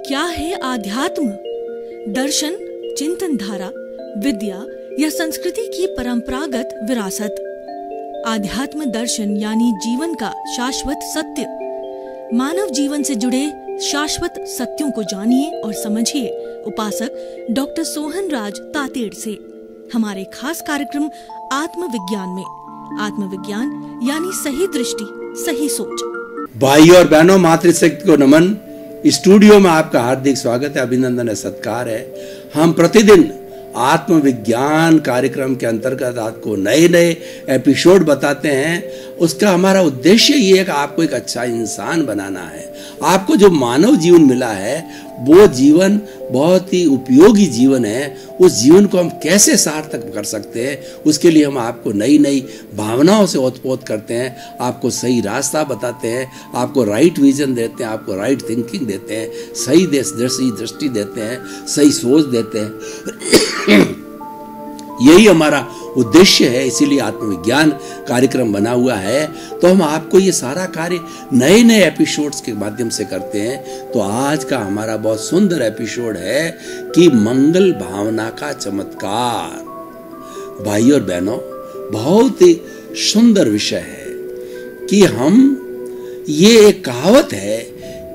क्या है आध्यात्म? दर्शन, चिंतन धारा, विद्या या संस्कृति की परंपरागत विरासत। आध्यात्म दर्शन यानी जीवन का शाश्वत सत्य। मानव जीवन से जुड़े शाश्वत सत्यों को जानिए और समझिए उपासक डॉक्टर सोहन राज तातेड़ से हमारे खास कार्यक्रम आत्मविज्ञान में। आत्मविज्ञान यानी सही दृष्टि, सही सोच। भाइयों और बहनों, मातृशक्ति को नमन। स्टूडियो में आपका हार्दिक स्वागत है, अभिनंदन है, सत्कार है। हम प्रतिदिन आत्मविज्ञान कार्यक्रम के अंतर्गत आपको नए नए एपिसोड बताते हैं। उसका हमारा उद्देश्य ये है कि आपको एक अच्छा इंसान बनाना है। आपको जो मानव जीवन मिला है वो जीवन बहुत ही उपयोगी जीवन है। उस जीवन को हम कैसे सार्थक कर सकते हैं, उसके लिए हम आपको नई नई भावनाओं से ओतप्रोत करते हैं, आपको सही रास्ता बताते हैं, आपको राइट विजन देते हैं, आपको राइट थिंकिंग देते हैं, सही दृष्टि देते हैं, सही सोच देते हैं। यही हमारा उद्देश्य है, इसीलिए आत्मविज्ञान कार्यक्रम बना हुआ है। तो हम आपको ये सारा कार्य नए नए एपिसोड्स के माध्यम से करते हैं। तो आज का हमारा बहुत सुंदर एपिसोड है कि मंगल भावना का चमत्कार। भाई और बहनों, बहुत ही सुंदर विषय है कि ये एक कहावत है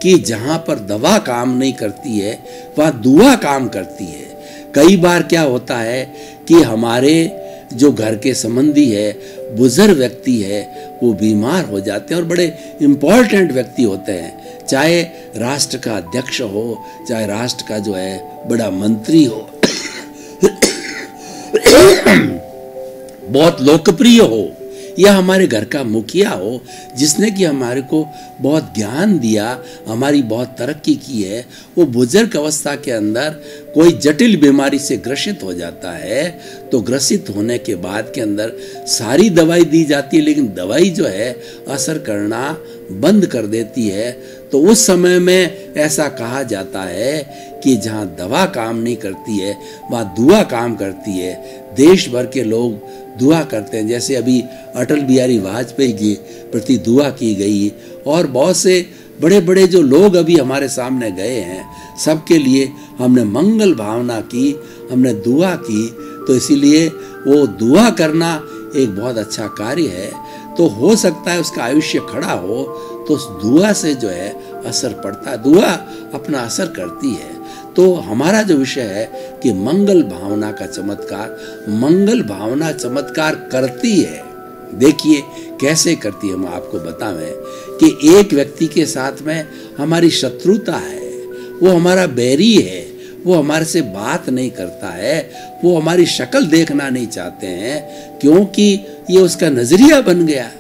कि जहां पर दवा काम नहीं करती है वह दुआ काम करती है। कई बार क्या होता है कि हमारे जो घर के संबंधी है, बुजुर्ग व्यक्ति है, वो बीमार हो जाते हैं और बड़े इम्पोर्टेंट व्यक्ति होते हैं। चाहे राष्ट्र का अध्यक्ष हो, चाहे राष्ट्र का जो है बड़ा मंत्री हो, बहुत लोकप्रिय हो, या हमारे घर का मुखिया हो जिसने कि हमारे को बहुत ज्ञान दिया, हमारी बहुत तरक्की की है। वो बुजुर्ग अवस्था के अंदर कोई जटिल बीमारी से ग्रसित हो जाता है, तो ग्रसित होने के बाद के अंदर सारी दवाई दी जाती है, लेकिन दवाई जो है असर करना बंद कर देती है। तो उस समय में ऐसा कहा जाता है कि जहाँ दवा काम नहीं करती है वहाँ दुआ काम करती है। देश भर के लोग दुआ करते हैं, जैसे अभी अटल बिहारी वाजपेयी के प्रति दुआ की गई, और बहुत से बड़े बड़े जो लोग अभी हमारे सामने गए हैं, सबके लिए हमने मंगल भावना की, हमने दुआ की। तो इसीलिए वो दुआ करना एक बहुत अच्छा कार्य है। तो हो सकता है उसका आयुष्य खड़ा हो तो उस दुआ से जो है असर पड़ता है, दुआ अपना असर करती है। तो हमारा जो विषय है कि मंगल भावना का चमत्कार। मंगल भावना चमत्कार करती है। देखिए कैसे करती है, हम आपको बतावें कि एक व्यक्ति के साथ में हमारी शत्रुता है, वो हमारा बैरी है, वो हमारे से बात नहीं करता है, वो हमारी शक्ल देखना नहीं चाहते हैं क्योंकि ये उसका नजरिया बन गया।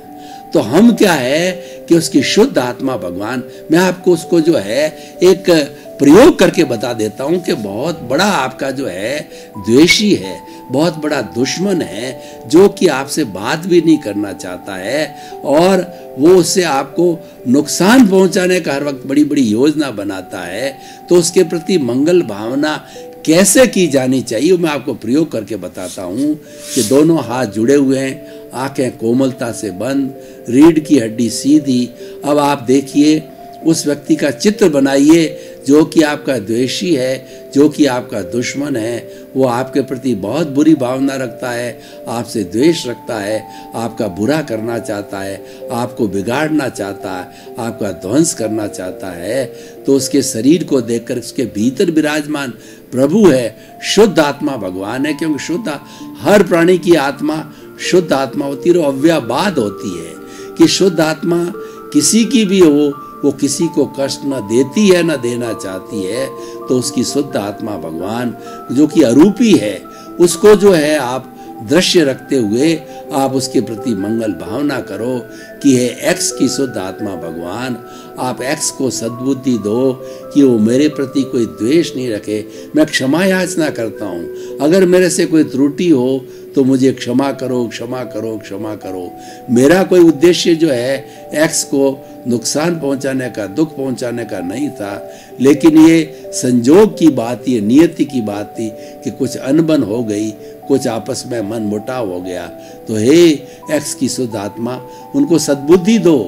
तो हम क्या है कि उसकी शुद्ध आत्मा भगवान, मैं आपको उसको जो है एक प्रयोग करके बता देता हूं कि बहुत बड़ा आपका जो है द्वेषी है, बहुत बड़ा दुश्मन है, जो कि आपसे बात भी नहीं करना चाहता है और वो उससे आपको नुकसान पहुंचाने का हर वक्त बड़ी बड़ी योजना बनाता है। तो उसके प्रति मंगल भावना कैसे की जानी चाहिए मैं आपको प्रयोग करके बताता हूं कि दोनों हाथ जुड़े हुए हैं, आंखें कोमलता से बंद, रीढ़ की हड्डी सीधी। अब आप देखिए उस व्यक्ति का चित्र बनाइए जो कि आपका द्वेषी है, जो कि आपका दुश्मन है। वो आपके प्रति बहुत बुरी भावना रखता है, आपसे द्वेष रखता है, आपका बुरा करना चाहता है, आपको बिगाड़ना चाहता है, आपका ध्वंस करना चाहता है। तो उसके शरीर को देखकर उसके भीतर विराजमान प्रभु है, शुद्ध आत्मा भगवान है। क्योंकि शुद्ध हर प्राणी की आत्मा शुद्ध आत्मा होती है, अव्ययवाद होती है कि शुद्ध आत्मा किसी की भी हो, वो किसी को कष्ट न देती है न देना चाहती है। तो उसकी शुद्ध आत्मा भगवान जो कि अरूपी है, उसको जो है आप दृश्य रखते हुए आप उसके प्रति मंगल भावना करो कि है एक्स की शुद्ध आत्मा भगवान। आप एक्स को सद्बुद्धि दो कि वो मेरे प्रति कोई द्वेष नहीं रखे, मैं क्षमा याचना करता हूँ। अगर मेरे से कोई त्रुटि हो तो मुझे क्षमा करो, क्षमा करो, क्षमा करो। मेरा कोई उद्देश्य जो है एक्स को नुकसान पहुंचाने का, दुख पहुंचाने का नहीं था, लेकिन ये संजोग की बात, ये नियति की बात थी कि कुछ अनबन हो गई, कुछ आपस में मन मुटाव हो गया। तो हे एक्स की शुद्ध आत्मा, उनको सद्बुद्धि दो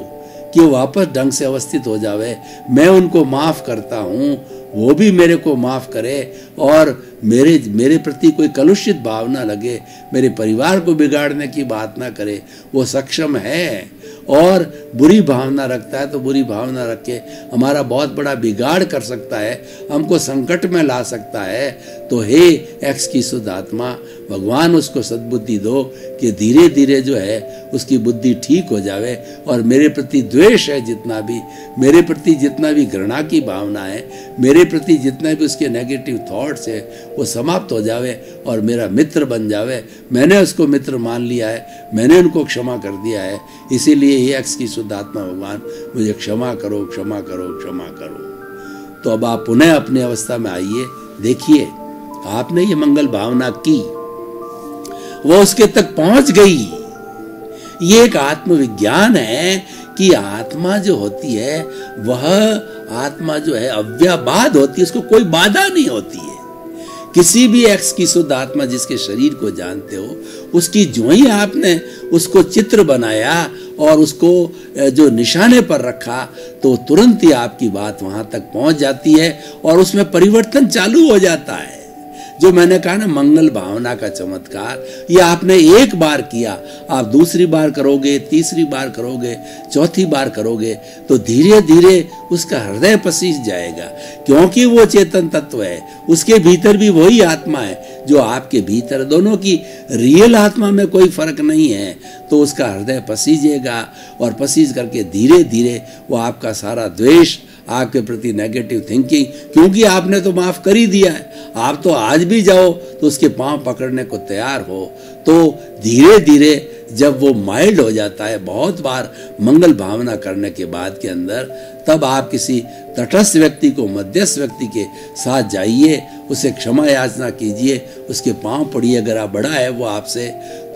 कि वो वापस ढंग से अवस्थित हो जावे। मैं उनको माफ़ करता हूँ, वो भी मेरे को माफ़ करे और मेरे प्रति कोई कलुषित भाव ना लगे, मेरे परिवार को बिगाड़ने की बात ना करे। वो सक्षम है और बुरी भावना रखता है तो बुरी भावना रख के हमारा बहुत बड़ा बिगाड़ कर सकता है, हमको संकट में ला सकता है। तो हे एक्स की शुद्ध आत्मा, भगवान उसको सद्बुद्धि दो कि धीरे धीरे जो है उसकी बुद्धि ठीक हो जावे और मेरे प्रति द्वेष है जितना भी, मेरे प्रति जितना भी घृणा की भावना है, मेरे प्रति जितना भी उसके नेगेटिव थॉट्स है, वो समाप्त हो जावे और मेरा मित्र बन जावे। मैंने उसको मित्र मान लिया है, मैंने उनको क्षमा कर दिया है, इसीलिए ये एक्स की शुद्ध आत्मा भगवान मुझे क्षमा करो, क्षमा करो, क्षमा करो। तो अब आप पुनः अपनी अवस्था में आइए। देखिए, आपने ये मंगल भावना की, वो उसके तक पहुंच गई। ये एक आत्मविज्ञान है कि आत्मा जो होती है वह आत्मा जो है अव्याबाद होती है, उसको कोई बाधा नहीं होती है। किसी भी एक्स की शुद्ध आत्मा जिसके शरीर को जानते हो, उसकी जो ही आपने उसको चित्र बनाया और उसको जो निशाने पर रखा, तो तुरंत ही आपकी बात वहां तक पहुंच जाती है और उसमें परिवर्तन चालू हो जाता है। जो मैंने कहा ना, मंगल भावना का चमत्कार, ये आपने एक बार किया, आप दूसरी बार करोगे, तीसरी बार करोगे, चौथी बार करोगे तो धीरे धीरे उसका हृदय पसीज जाएगा, क्योंकि वो चेतन तत्व है, उसके भीतर भी वही आत्मा है जो आपके भीतर। दोनों की रियल आत्मा में कोई फर्क नहीं है। तो उसका हृदय पसीजेगा और पसीज करके धीरे धीरे वो आपका सारा द्वेष, आपके प्रति नेगेटिव थिंकिंग, क्योंकि आपने तो माफ कर ही दिया है, आप तो आज भी जाओ तो उसके पांव पकड़ने को तैयार हो। तो धीरे धीरे जब वो माइल्ड हो जाता है, बहुत बार मंगल भावना करने के बाद के अंदर, तब आप किसी तटस्थ व्यक्ति को, मध्यस्थ व्यक्ति के साथ जाइए, उसे क्षमा याचना कीजिए, उसके पांव पड़िए। अगर आप बड़ा है वो आपसे,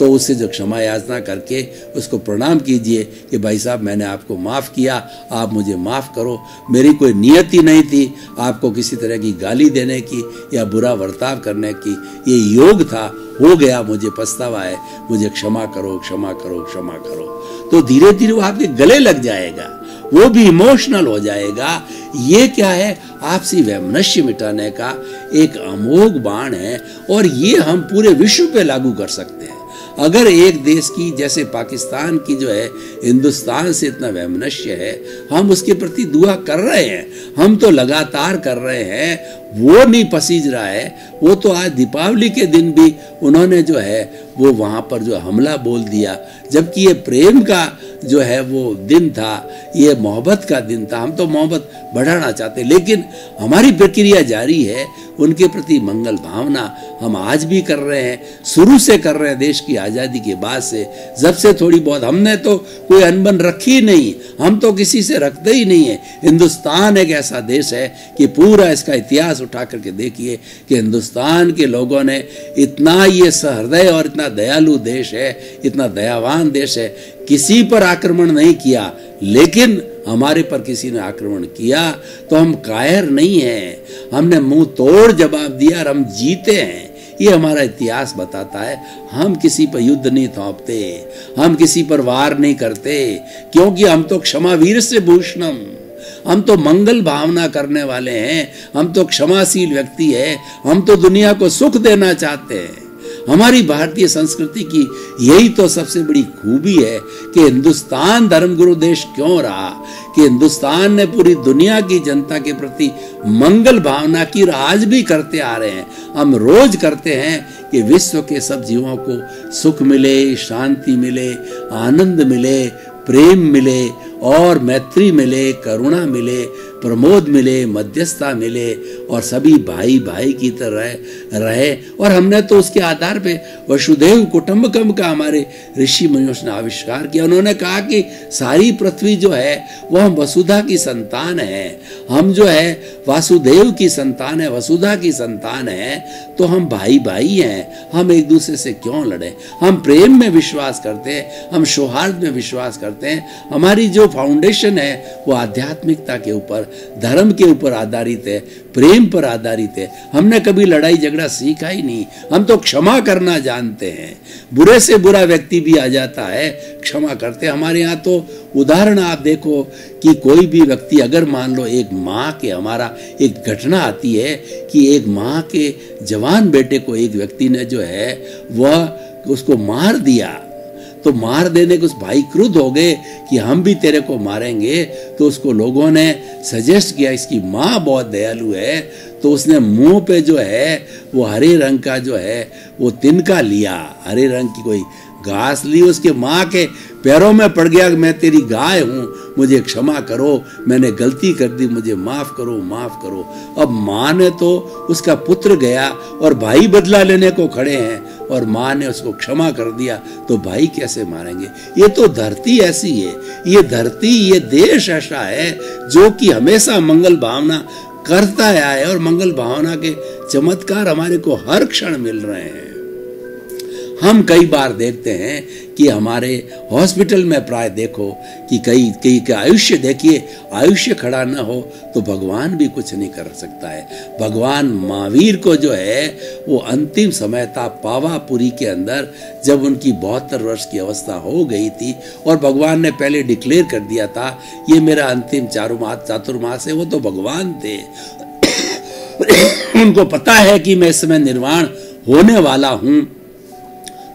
तो उससे जो क्षमा याचना करके उसको प्रणाम कीजिए कि भाई साहब, मैंने आपको माफ़ किया, आप मुझे माफ़ करो, मेरी कोई नियत ही नहीं थी आपको किसी तरह की गाली देने की या बुरा बर्ताव करने की, ये योग था, हो गया, मुझे पछतावा है, मुझे क्षमा करो, क्षमा करो, क्षमा करो। तो धीरे धीरे वो आपके गले लग जाएगा, वो भी इमोशनल हो जाएगा। ये क्या है? आपसी वैमनस्य मिटाने का एक अमोघ बाण है और ये हम पूरे विश्व पे लागू कर सकते हैं। अगर एक देश की, जैसे पाकिस्तान की जो है, हिंदुस्तान से इतना वैमनस्य है, हम उसके प्रति दुआ कर रहे हैं, हम तो लगातार कर रहे हैं, वो नहीं पसीज रहा है। वो तो आज दीपावली के दिन भी उन्होंने जो है वो वहाँ पर जो हमला बोल दिया, जबकि ये प्रेम का जो है वो दिन था, ये मोहब्बत का दिन था। हम तो मोहब्बत बढ़ाना चाहते, लेकिन हमारी प्रक्रिया जारी है। उनके प्रति मंगल भावना हम आज भी कर रहे हैं, शुरू से कर रहे हैं, देश की आज़ादी के बाद से, जब से थोड़ी बहुत, हमने तो कोई अनबन रखी नहीं, हम तो किसी से रखते ही नहीं है। हिंदुस्तान एक ऐसा देश है कि पूरा इसका इतिहास उठा करके देखिए कि हिंदुस्तान के लोगों ने इतना, ये सहृदय और इतना दयालु देश है, इतना दयावान देश है, किसी पर आक्रमण नहीं किया। लेकिन हमारे पर किसी ने आक्रमण किया तो हम कायर नहीं हैं, हमने मुंह तोड़ जवाब दिया और हम जीते हैं। ये हमारा इतिहास बताता है। हम किसी पर युद्ध नहीं थोपते, हम किसी पर वार नहीं करते, क्योंकि हम तो क्षमावीर से भूषणम, हम तो मंगल भावना करने वाले हैं, हम तो क्षमाशील व्यक्ति है, हम तो दुनिया को सुख देना चाहते हैं। हमारी भारतीय संस्कृति की यही तो सबसे बड़ी खूबी है कि हिंदुस्तान धर्मगुरु देश क्यों रहा, कि हिंदुस्तान ने पूरी दुनिया की जनता के प्रति मंगल भावना की, आज भी करते आ रहे हैं। हम रोज करते हैं कि विश्व के सब जीवों को सुख मिले, शांति मिले, आनंद मिले, प्रेम मिले और मैत्री मिले, करुणा मिले, प्रमोद मिले, मध्यस्थता मिले और सभी भाई भाई की तरह रहे। और हमने तो उसके आधार पे वसुधैव कुटुंबकम का हमारे ऋषि मुनियों ने आविष्कार किया। उन्होंने कहा कि सारी पृथ्वी जो है वो हम वसुधा की संतान है, हम जो है वासुदेव की संतान है, वसुधा की संतान है, तो हम भाई भाई हैं। हम एक दूसरे से क्यों लड़े? हम प्रेम में विश्वास करते हैं, हम सौहार्द में विश्वास करते हैं। हमारी जो जो फाउंडेशन है वो आध्यात्मिकता के ऊपर, धर्म के ऊपर आधारित है, प्रेम पर आधारित है। हमने कभी लड़ाई झगड़ा सीखा ही नहीं, हम तो क्षमा करना जानते हैं। बुरे से बुरा व्यक्ति भी आ जाता है, क्षमा करते। हमारे यहाँ तो उदाहरण आप देखो कि कोई भी व्यक्ति, अगर मान लो एक माँ के, हमारा एक घटना आती है कि एक माँ के जवान बेटे को एक व्यक्ति ने जो है वह उसको मार दिया, तो मार देने के उस भाई क्रुद्ध हो गए कि हम भी तेरे को मारेंगे। तो उसको लोगों ने सजेस्ट किया, इसकी माँ बहुत दयालु है, तो उसने मुंह पे जो है वो हरे रंग का जो है वो तिनका लिया, हरे रंग की कोई घास ली, उसके माँ के पैरों में पड़ गया कि मैं तेरी गाय हूँ, मुझे क्षमा करो, मैंने गलती कर दी, मुझे माफ करो, माफ करो। अब माँ ने तो, उसका पुत्र गया और भाई बदला लेने को खड़े हैं और माँ ने उसको क्षमा कर दिया, तो भाई कैसे मारेंगे? ये तो धरती ऐसी है, ये धरती, ये देश ऐसा है जो कि हमेशा मंगल भावना करता आया है और मंगल भावना के चमत्कार हमारे को हर क्षण मिल रहे हैं। हम कई बार देखते हैं कि हमारे हॉस्पिटल में प्राय देखो कि कई का आयुष्य देखिए, आयुष्य खड़ा न हो तो भगवान भी कुछ नहीं कर सकता है। भगवान महावीर को जो है वो अंतिम समय था पावापुरी के अंदर, जब उनकी 72 वर्ष की अवस्था हो गई थी और भगवान ने पहले डिक्लेयर कर दिया था ये मेरा अंतिम चातुर्मास है। वो तो भगवान थे, उनको पता है कि मैं इस समय निर्वाण होने वाला हूं,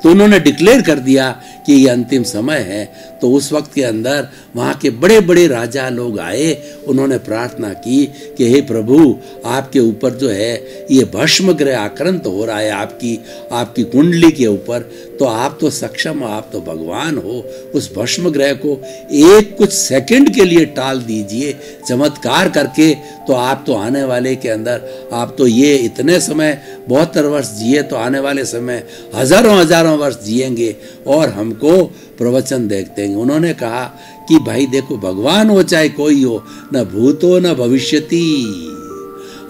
तो उन्होंने डिक्लेयर कर दिया कि ये अंतिम समय है। तो उस वक्त के अंदर वहाँ के बड़े बड़े राजा लोग आए, उन्होंने प्रार्थना की कि हे प्रभु, आपके ऊपर जो है ये भस्म ग्रह आक्रांत हो रहा है आपकी कुंडली के ऊपर, तो आप तो सक्षम हो, आप तो भगवान हो, उस भस्म ग्रह को एक कुछ सेकंड के लिए टाल दीजिए चमत्कार करके। तो आप तो आने वाले के अंदर, आप तो ये इतने समय 72 वर्ष जिए, तो आने वाले समय हजारों वर्ष जिएंगे और हमको प्रवचन देखते हैं। उन्होंने कहा कि भाई देखो, भगवान हो चाहे कोई हो, न भूतो न भविष्यति,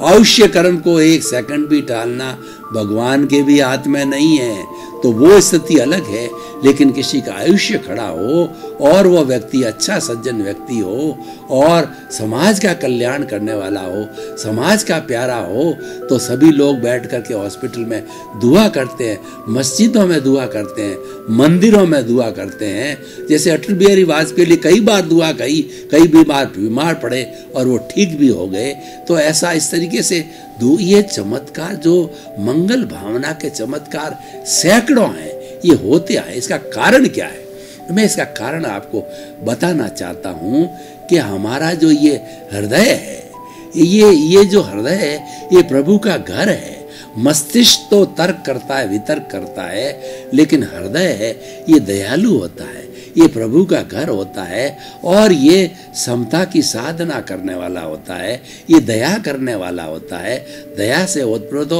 आयुष्य कर्म को एक सेकंड भी टालना भगवान के भी हाथ में नहीं है। तो वो स्थिति अलग है, लेकिन किसी का आयुष्य खड़ा हो और वो व्यक्ति अच्छा सज्जन व्यक्ति हो और समाज का कल्याण करने वाला हो, समाज का प्यारा हो, तो सभी लोग बैठ करके हॉस्पिटल में दुआ करते हैं, मस्जिदों में दुआ करते हैं, मंदिरों में दुआ करते हैं। जैसे अटल बिहारी वाजपेयी लिए कई बार दुआ कही, कई बीमार पड़े और वो ठीक भी हो गए। तो ऐसा इस तरीके से ये चमत्कार, जो मंगल भावना के चमत्कार सैकड़ों हैं, ये होते आए। इसका कारण क्या है? मैं इसका कारण आपको बताना चाहता हूं कि हमारा जो ये हृदय है, ये जो हृदय है, ये प्रभु का घर है। मस्तिष्क तो तर्क करता है, वितर्क करता है, लेकिन हृदय है ये दयालु होता है, ये प्रभु का घर होता है और ये समता की साधना करने वाला होता है, ये दया करने वाला होता है। दया से ओतप्रोत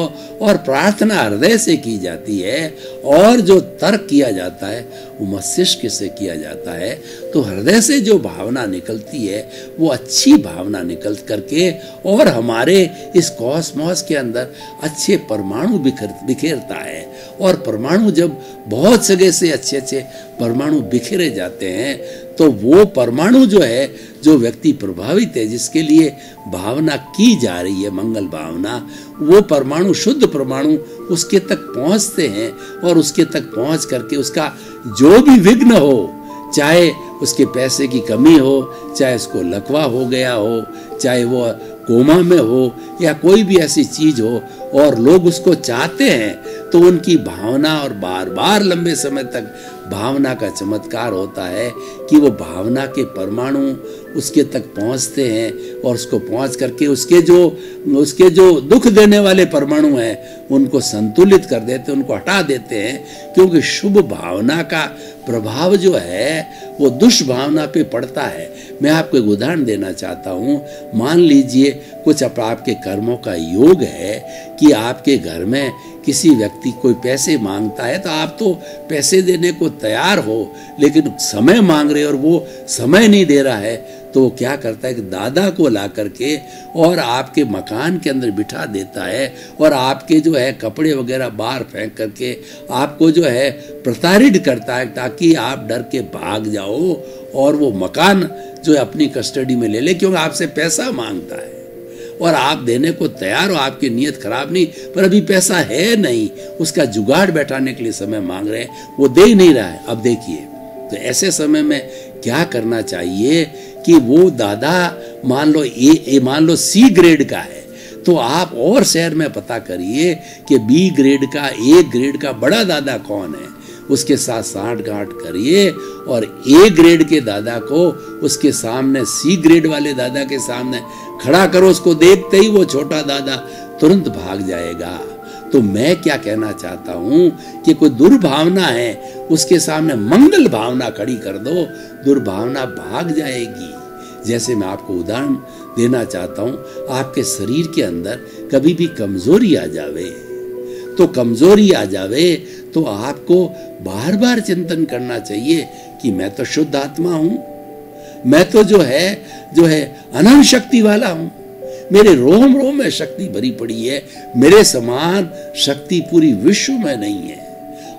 और प्रार्थना हृदय से की जाती है और जो तर्क किया जाता है वो मस्तिष्क से किया जाता है। तो हृदय से जो भावना निकलती है वो अच्छी भावना निकल करके और हमारे इस कॉस्मॉस के अंदर अच्छे परमाणु बिखेरता है। और परमाणु जब बहुत जगह से अच्छे परमाणु बिखेरे जाते हैं, तो वो परमाणु जो है, जो व्यक्ति प्रभावित है, जिसके लिए भावना की जा रही है मंगल भावना, वो परमाणु, शुद्ध परमाणु उसके तक पहुंचते हैं और उसके तक पहुंच करके उसका जो भी विघ्न हो, चाहे उसके पैसे की कमी हो, चाहे उसको लकवा हो गया हो, चाहे वो कोमा में हो या कोई भी ऐसी चीज हो और लोग उसको चाहते हैं, तो उनकी भावना और बार बार लंबे समय तक भावना का चमत्कार होता है कि वो भावना के परमाणु उसके तक पहुंचते हैं और उसको पहुंच करके उसके जो दुख देने वाले परमाणु हैं उनको संतुलित कर देते हैं, उनको हटा देते हैं। क्योंकि शुभ भावना का प्रभाव जो है वो दुष्भावना पे पड़ता है। मैं आपको एक उदाहरण देना चाहता हूँ। मान लीजिए कुछ आपके कर्मों का योग है कि आपके घर में किसी व्यक्ति कोई पैसे मांगता है, तो आप तो पैसे देने को तैयार हो, लेकिन समय मांग रहे और वो समय नहीं दे रहा है, तो वो क्या करता है कि दादा को ला करके और आपके मकान के अंदर बिठा देता है और आपके जो है कपड़े वगैरह बाहर फेंक करके आपको जो है प्रताड़ित करता है, ताकि आप डर के भाग जाओ और वो मकान जो है अपनी कस्टडी में ले ले, क्योंकि आपसे पैसा मांगता है और आप देने को तैयार हो, आपकी नीयत खराब नहीं, पर अभी पैसा है नहीं, उसका जुगाड़ बैठाने के लिए समय मांग रहे हैं, वो दे ही नहीं रहा है। अब देखिए, तो ऐसे समय में क्या करना चाहिए कि वो दादा मान लो सी ग्रेड का है, तो आप और शहर में पता करिए कि बी ग्रेड का, ए ग्रेड का बड़ा दादा कौन है, उसके साथ सांठ-गांठ करिए और ए ग्रेड के दादा को उसके सामने, सी ग्रेड वाले दादा के सामने खड़ा करो। उसको देखते ही वो छोटा दादा तुरंत भाग जाएगा। तो मैं क्या कहना चाहता हूं कि कोई दुर्भावना है, उसके सामने मंगल भावना खड़ी कर दो, दुर्भावना भाग जाएगी। जैसे मैं आपको उदाहरण देना चाहता हूं, आपके शरीर के अंदर कभी भी कमजोरी आ जावे, तो कमजोरी आ जावे तो आपको बार बार चिंतन करना चाहिए कि मैं तो शुद्ध आत्मा हूं, मैं तो जो है अनंत शक्ति वाला हूं, मेरे रोम रोम में शक्ति भरी पड़ी है, मेरे समान शक्ति पूरी विश्व में नहीं है,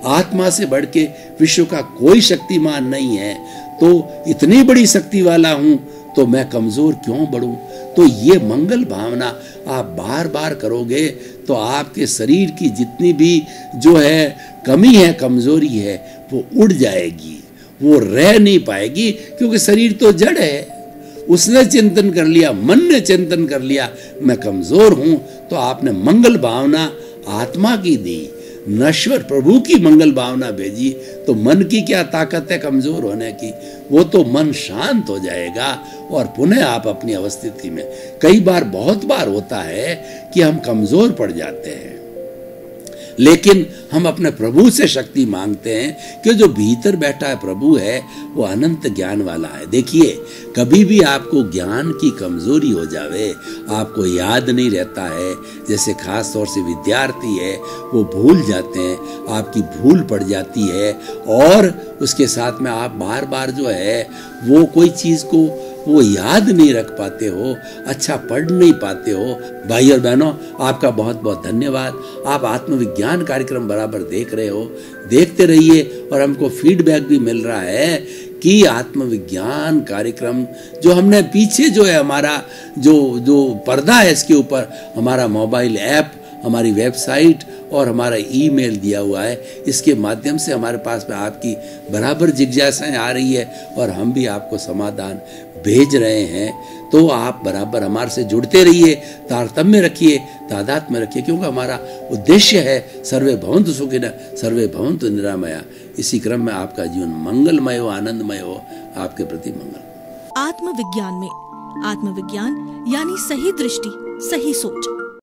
आत्मा से बढ़ के विश्व का कोई शक्तिमान नहीं है, तो इतनी बड़ी शक्ति वाला हूं तो मैं कमजोर क्यों बढ़ूं। तो ये मंगल भावना आप बार बार करोगे तो आपके शरीर की जितनी भी जो है कमी है, कमजोरी है, वो उड़ जाएगी, वो रह नहीं पाएगी, क्योंकि शरीर तो जड़ है। उसने चिंतन कर लिया, मन ने चिंतन कर लिया मैं कमजोर हूं, तो आपने मंगल भावना आत्मा की दी, नश्वर प्रभु की मंगल भावना भेजी, तो मन की क्या ताकत है कमजोर होने की, वो तो मन शांत हो जाएगा और पुनः आप अपनी अवस्थिति में। कई बार, बहुत बार होता है कि हम कमजोर पड़ जाते हैं, लेकिन हम अपने प्रभु से शक्ति मांगते हैं कि जो भीतर बैठा है प्रभु है, वो अनंत ज्ञान वाला है। देखिए, कभी भी आपको ज्ञान की कमजोरी हो जावे, आपको याद नहीं रहता है, जैसे खास तौर से विद्यार्थी है वो भूल जाते हैं, आपकी भूल पड़ जाती है और उसके साथ में आप बार बार जो है वो कोई चीज को वो याद नहीं रख पाते हो, अच्छा पढ़ नहीं पाते हो। भाई और बहनों, आपका बहुत बहुत धन्यवाद। आप आत्मविज्ञान कार्यक्रम बराबर देख रहे हो, देखते रहिए और हमको फीडबैक भी मिल रहा है कि आत्मविज्ञान कार्यक्रम जो हमने पीछे जो है हमारा जो पर्दा है, इसके ऊपर हमारा मोबाइल ऐप, हमारी वेबसाइट और हमारा ईमेल दिया हुआ है, इसके माध्यम से हमारे पास में आपकी बराबर जिज्ञासाएं आ रही है और हम भी आपको समाधान भेज रहे हैं। तो आप बराबर हमारे से जुड़ते रहिए, तारतम्य रखिए, तादाद में रखिए, क्योंकि हमारा उद्देश्य है सर्वे भवन्तु सुखिनः सर्वे भवन्तु निरामया। इसी क्रम में आपका जीवन मंगलमय हो, आनंदमय हो, आपके प्रति मंगल। आत्मविज्ञान में आत्मविज्ञान यानी सही दृष्टि, सही सोच।